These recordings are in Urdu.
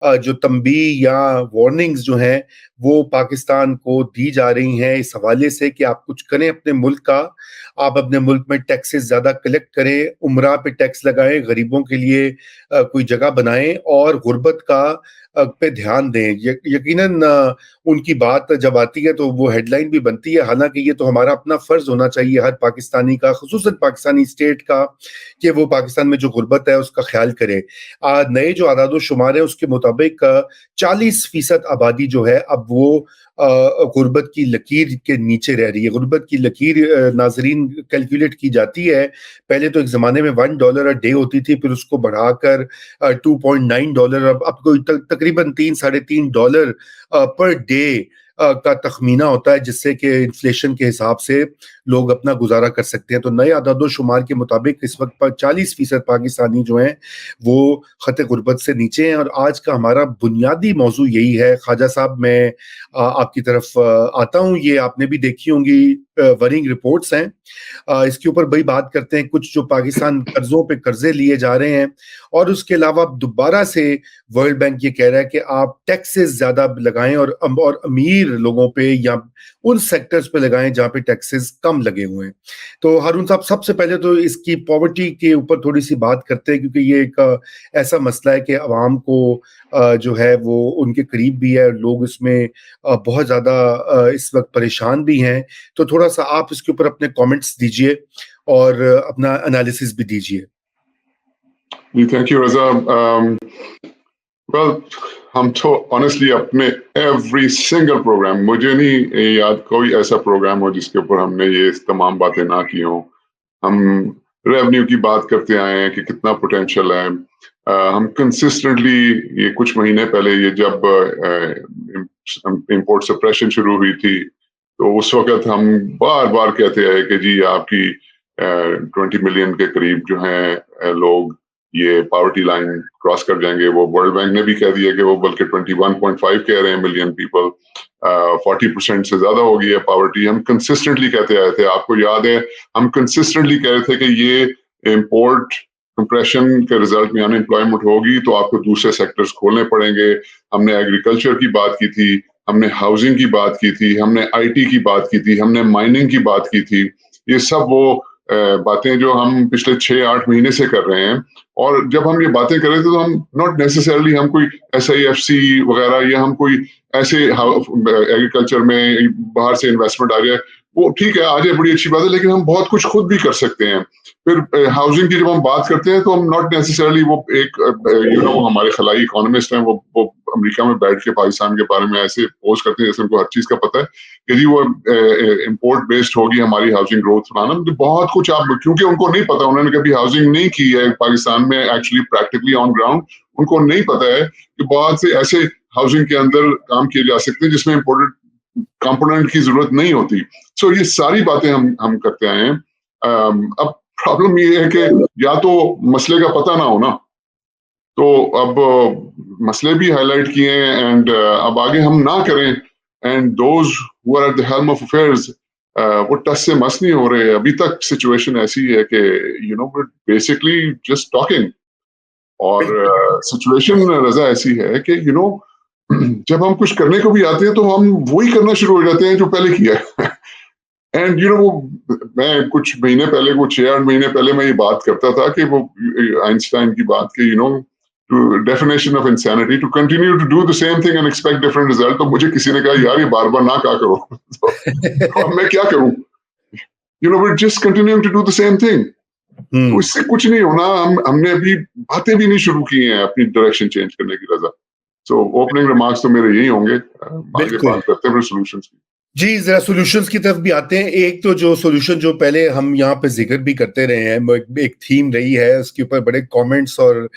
جو تنبیہ یا وارننگز جو ہیں وہ پاکستان کو دی جا رہی ہیں اس حوالے سے کہ آپ کچھ کریں اپنے ملک کا، آپ اپنے ملک میں ٹیکسز زیادہ کلیکٹ کریں، عمرہ پہ ٹیکس لگائیں، غریبوں کے لیے کوئی جگہ بنائیں اور غربت کا پہ دھیان دیں. یقیناً ان کی بات جب آتی ہے تو وہ ہیڈ لائن بھی بنتی ہے، حالانکہ یہ تو ہمارا اپنا فرض ہونا چاہیے ہر پاکستانی کا، خصوصاً پاکستانی اسٹیٹ کا، کہ وہ پاکستان میں جو غربت ہے اس کا خیال کرے. نئے جو اعداد و شمار ہیں اس کے مطابق 40% آبادی جو ہے اب وہ غربت کی لکیر کے نیچے رہ رہی ہے. غربت کی لکیر ناظرین کیلکولیٹ کی جاتی ہے، پہلے تو ایک زمانے میں $1 اے ڈے ہوتی تھی، پھر اس کو بڑھا کر $2.9، اب کوئی تقریباً $3-3.5 پر ڈے کا تخمینہ ہوتا ہے، جس سے کہ انفلیشن کے حساب سے لوگ اپنا گزارا کر سکتے ہیں. تو نئے اعداد و شمار کے مطابق اس وقت پر 40% پاکستانی جو ہیں وہ خط غربت سے نیچے ہیں. اور آج کا ہمارا بنیادی موضوع یہی ہے. خواجہ صاحب میں آپ کی طرف آتا ہوں، یہ آپ نے بھی دیکھی ہوں گی ورنگ رپورٹس ہیں، اس کے اوپر بڑی بات کرتے ہیں کچھ جو پاکستان قرضوں پہ قرضے لیے جا رہے ہیں، اور اس کے علاوہ دوبارہ سے ورلڈ بینک یہ کہہ رہا ہے کہ آپ ٹیکسز زیادہ لگائیں اور امیر لوگوں پہ یا ان سیکٹرز پہ لگائیں جہاں پہ ٹیکسز کم لگے ہوئے ہیں. تو ہارون صاحب سب سے پہلے تو اس کی پاورٹی کے اوپر تھوڑی سی بات کرتے ہیں، کیونکہ یہ ایک ایسا مسئلہ ہے کہ عوام کو جو ہے وہ ان کے قریب بھی ہے، لوگ اس میں بہت زیادہ اس وقت پریشان بھی ہیں. تو تھوڑا سا آپ اس کے اوپر اپنے کامنٹس دیجئے اور اپنا انالیسس بھی دیجئے. جی تھینک یو رضا. ویل ہم تو آنیسٹلی اپنے ایوری سنگل پروگرام، مجھے نہیں یاد کوئی ایسا پروگرام ہو جس کے اوپر ہم نے یہ تمام باتیں نہ کی ہوں. ہم ریونیو کی بات کرتے آئے ہیں کہ کتنا پوٹینشیل ہے. ہم کنسسٹنٹلی یہ کچھ مہینے پہلے یہ جب امپورٹ سپریشن شروع ہوئی تھی تو اس وقت ہم بار بار کہتے آئے کہ جی آپ کی 20 ملین کے قریب جو ہیں لوگ یہ پاورٹی لائن کراس کر جائیں گے. وہ ورلڈ بینک نے بھی کہہ دیا کہ وہ بلکہ 21.5 کہہ رہے ہیں ملین پیپل. 40% سے زیادہ ہو گئی ہے پاورٹی. ہم کنسسٹنٹلی کہتے آئے تھے، آپ کو یاد ہے ہم کنسسٹنٹلی کہہ رہے تھے کہ یہ امپورٹ کمپریشن کے ریزلٹ میں ان امپلائمنٹ ہوگی تو آپ کو دوسرے سیکٹرز کھولنے پڑیں گے. ہم نے ایگریکلچر کی بات کی تھی، ہم نے ہاؤسنگ کی بات کی تھی، ہم نے آئی ٹی کی بات کی تھی، ہم نے مائننگ کی بات کی تھی. یہ سب وہ باتیں جو ہم پچھلے 6-8 مہینے سے کر رہے ہیں. اور جب ہم یہ باتیں کر رہے تھے تو ہم ناٹ نیسسرلی ہم کوئی SIFC وغیرہ یا ہم کوئی ایسے ایگریکلچر میں باہر سے انویسٹمنٹ آ جائے وہ ٹھیک ہے آ جائے بڑی اچھی بات ہے، لیکن ہم بہت کچھ خود بھی کر سکتے ہیں. پھر ہاؤسنگ کی جب ہم بات کرتے ہیں تو ہم ناٹ نیسسرلی وہ ایک ہمارے خلائی اکانومسٹ ہیں وہ امریکہ میں بیٹھ کے پاکستان کے بارے میں ایسے پوسٹ کرتے ہیں جیسے ان کو ہر چیز کا پتہ ہے کہ جی وہ امپورٹ بیسڈ ہوگی ہماری ہاؤسنگ گروتھ بنانا. بہت کچھ آپ کیونکہ ان کو نہیں پتا، انہوں نے کبھی ہاؤسنگ نہیں کی ہے پاکستان میں ایکچولی پریکٹیکلی آن گراؤنڈ. ان کو نہیں پتا ہے کہ بہت سے ایسے ہاؤسنگ کے اندر کام کیے جا سکتے ہیں جس میں امپورٹنٹ کمپوننٹ کی ضرورت نہیں ہوتی. سو یہ ساری باتیں ہم کرتے آئے ہیں. اب پرابلم یہ ہے کہ یا تو مسئلے کا پتہ نہ ہونا، تو اب مسئلے بھی ہائی لائٹ کیے ہیں اینڈ اب آگے ہم نہ کریں. And those who are at the helm of affairs وہ ٹس سے مس نہیں ہو رہے. ابھی تک سچویشن ایسی ہے کہ بیسکلی جسٹ ٹاکنگ. اور سچویشن رضا ایسی ہے کہ جب ہم کچھ کرنے کو بھی آتے ہیں تو ہم وہی کرنا شروع ہو جاتے ہیں جو پہلے کیا ہے. اینڈ میں کچھ مہینے پہلے 6-8 مہینے پہلے میں یہ بات کرتا تھا کہ وہ آئنسٹائن کی بات کہ definition of insanity to continue to do the same thing and expect different result. تو مجھے کسی نے کہا یار یہ بار بار نہ کہا کرو. تو اب میں کیا کروں؟ we're just continuing to do the same thing. تو اس سے کچھ نہیں ہونا. ہم نے ابھی باتیں بھی نہیں شروع کی ہیں اپنی ڈائریکشن چینج کرنے کی رضا. سو اوپننگ ریمارکس تو میرے یہی ہوں گے. آگے بات کرتے ہیں پھر سولوشنز کی. جی ذرا سولوشنز کی طرف بھی آتے ہیں. ایک تو جو سولوشن جو پہلے ہم یہاں پہ ذکر بھی کرتے رہے ہیں، ایک تھیم رہی ہے، اس کے اوپر بڑے کامنٹس اور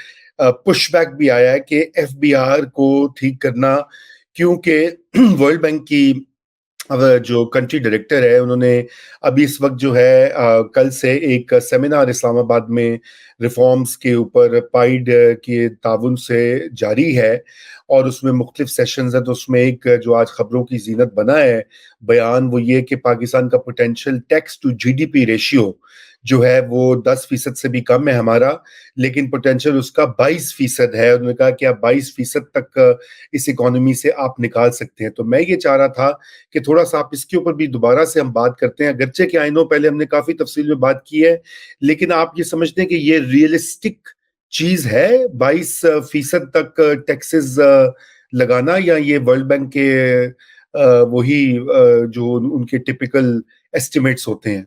پش بیک بھی آیا ہے کہ FBR کو ٹھیک کرنا، کیونکہ ورلڈ بینک کی جو کنٹری ڈائریکٹر ہے انہوں نے ابھی اس وقت جو ہے کل سے ایک سیمینار اسلام آباد میں ریفارمز کے اوپر پائیڈ کے تعاون سے جاری ہے، اور اس میں مختلف سیشنز ہیں. تو اس میں ایک جو آج خبروں کی زینت بنا ہے بیان وہ یہ کہ پاکستان کا potential tax to GDP ratio جو ہے وہ 10% سے بھی کم ہے ہمارا، لیکن پوٹینشیل اس کا 22% ہے. انہوں نے کہا کہ آپ 22% تک اس اکانومی سے آپ نکال سکتے ہیں. تو میں یہ چاہ رہا تھا کہ تھوڑا سا آپ اس کے اوپر بھی دوبارہ سے ہم بات کرتے ہیں، اگرچہ کہ آئی نو پہلے ہم نے کافی تفصیل میں بات کی ہے، لیکن آپ یہ سمجھتے ہیں کہ یہ ریئلسٹک چیز ہے 22% تک ٹیکسز لگانا، یا یہ ورلڈ بینک کے وہی جو ان کے ٹپیکل ایسٹیمیٹس ہوتے ہیں؟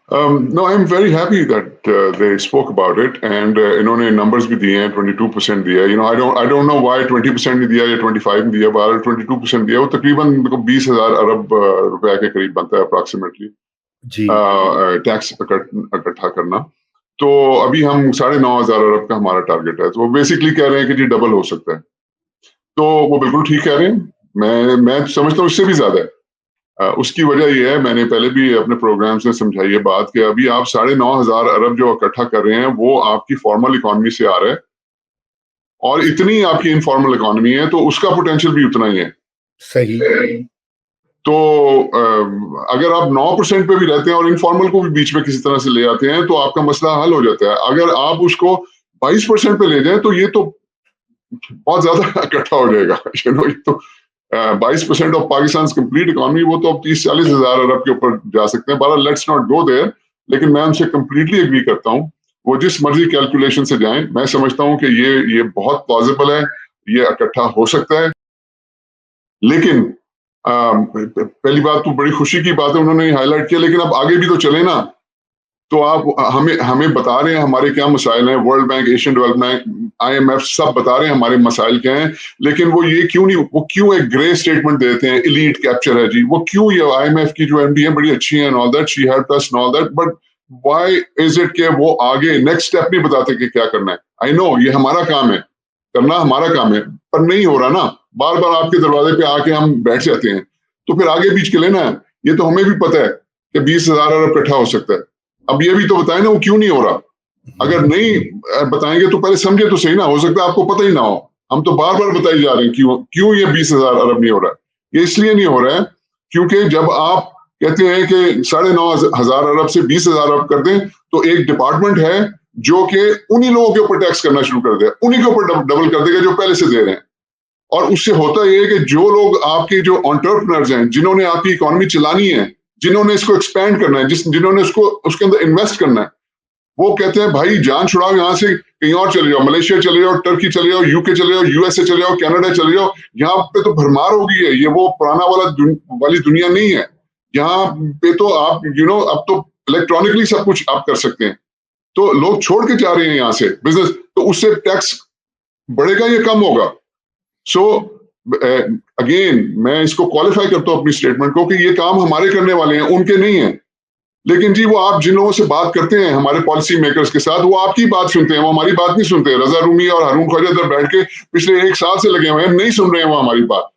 No, I'm very happy that they spoke about it, and انہوں نے numbers بھی دیے ہیں. 22% دیا. I don't know why 20% نہیں دیا یا 25 نہیں دیا. بہرحال 22% دیا. وہ تقریباً 20,000 ارب روپے کے قریب بنتا ہے اپروکسیمیٹلی جی ٹیکس اکٹھا کرنا. تو ابھی ہم 9,500 ارب کا ہمارا ٹارگیٹ ہے. تو وہ بیسکلی کہہ رہے ہیں کہ جی ڈبل ہو سکتا ہے. تو وہ بالکل ٹھیک کہہ رہے ہیں. میں سمجھتا ہوں اس سے بھی زیادہ ہے. اس کی وجہ یہ ہے، میں نے پہلے بھی اپنے پروگرامز میں سمجھائی ہے بات، کہ ابھی آپ 9,500 ارب جو اکٹھا کر رہے ہیں وہ آپ کی فارمل اکانومی سے آ رہا ہے، اور اتنی آپ کی انفارمل اکانومی ہے تو اس کا پوٹینشیل بھی اتنا ہی ہے. صحیح. تو اگر آپ 9% پہ بھی رہتے ہیں اور انفارمل کو بھی بیچ میں کسی طرح سے لے آتے ہیں تو آپ کا مسئلہ حل ہو جاتا ہے. اگر آپ اس کو 22% پہ لے جائیں تو یہ تو بہت زیادہ اکٹھا ہو جائے گا. 22% آف پاکستان کمپلیٹ اکانومی، وہ تو اب 30-40 ہزار ارب کے اوپر جا سکتے ہیں. بہرحال لیٹس ناٹ گو دیر. لیکن میں ان سے کمپلیٹلی اگری کرتا ہوں، وہ جس مرضی کیلکولیشن سے جائیں، میں سمجھتا ہوں کہ یہ بہت پلازیبل ہے، یہ اکٹھا ہو سکتا ہے. لیکن پہلی بات تو بڑی خوشی کی بات ہے انہوں نے ہائی لائٹ کیا، لیکن اب آگے بھی تو چلے نا. تو آپ ہمیں بتا رہے ہیں ہمارے کیا مسائل ہیں. World bank, Asian development bank, IMF سب بتا رہے ہیں ہمارے مسائل کیا ہیں. لیکن وہ یہ کیوں نہیں، وہ کیوں ایک گرے اسٹیٹمنٹ دیتے ہیں، ایلیٹ کیپچر ہے جی. وہ کیوں، یہ IMF کی جو MD ہیں بڑی اچھی ہیں، all that she helped us and all that, but why is it کہ وہ آگے نیکسٹ اسٹیپ نہیں بتاتے کہ کیا کرنا ہے. I know یہ ہمارا کام ہے، کرنا ہمارا کام ہے، پر نہیں ہو رہا نا. بار بار آپ کے دروازے پہ آ کے ہم بیٹھ جاتے ہیں. تو پھر آگے بیچ کے لینا ہے. یہ تو ہمیں بھی پتہ ہے کہ 20,000 ارب اکٹھا ہو سکتا ہے. اب یہ بھی تو بتائیں نا وہ کیوں نہیں ہو رہا. اگر نہیں بتائیں گے تو پہلے سمجھے تو صحیح نا. ہو سکتا ہے آپ کو پتہ ہی نہ ہو. ہم تو بار بار بتائی جا رہے ہیں کیوں یہ 20,000 ارب نہیں ہو رہا ہے. یہ اس لیے نہیں ہو رہا ہے کیونکہ جب آپ کہتے ہیں کہ 9,500 ارب سے 20,000 ارب کر دیں تو ایک ڈپارٹمنٹ ہے جو کہ انہی لوگوں کے اوپر ٹیکس کرنا شروع کر دے، انہی کے اوپر ڈبل کر دے گا جو پہلے سے دے رہے ہیں. اور اس سے ہوتا یہ ہے کہ جو لوگ آپ کے جو انٹرپرنرز ہیں، جنہوں نے آپ کی اکانومی چلانی ہے، جنہوں نے اس کو ایکسپینڈ کرنا ہے، جنہوں نے اس کے اندر انویسٹ کرنا ہے، وہ کہتے ہیں بھائی جان چھڑاؤ، یہاں سے کہیں اور چلے جاؤ، ملیشیا چلے جاؤ، ٹرکی چلے جاؤ، UK چلے جاؤ، USA چلے جاؤ، کینیڈا چلے جاؤ. یہاں پہ تو بھرمار ہو گئی ہے. یہ وہ پرانا والی دنیا نہیں ہے. یہاں پہ تو آپ اب تو الیکٹرانکلی سب کچھ آپ کر سکتے ہیں. تو لوگ چھوڑ کے جا رہے ہیں یہاں سے بزنس. تو اس سے ٹیکس بڑھے گا یا کم ہوگا؟ سو اگین میں اس کو کوالیفائی کرتا ہوں اپنی اسٹیٹمنٹ کو کہ یہ کام ہمارے کرنے والے ہیں، ان کے نہیں ہیں. لیکن جی وہ آپ جن لوگوں سے بات کرتے ہیں ہمارے پالیسی میکرز کے ساتھ، وہ آپ کی بات سنتے ہیں، وہ ہماری بات نہیں سنتے. رضا رومی اور ہارون خواجہ ادھر بیٹھ کے پچھلے 1 سال سے لگے ہوئے ہیں، نہیں سن رہے ہیں وہ ہماری بات.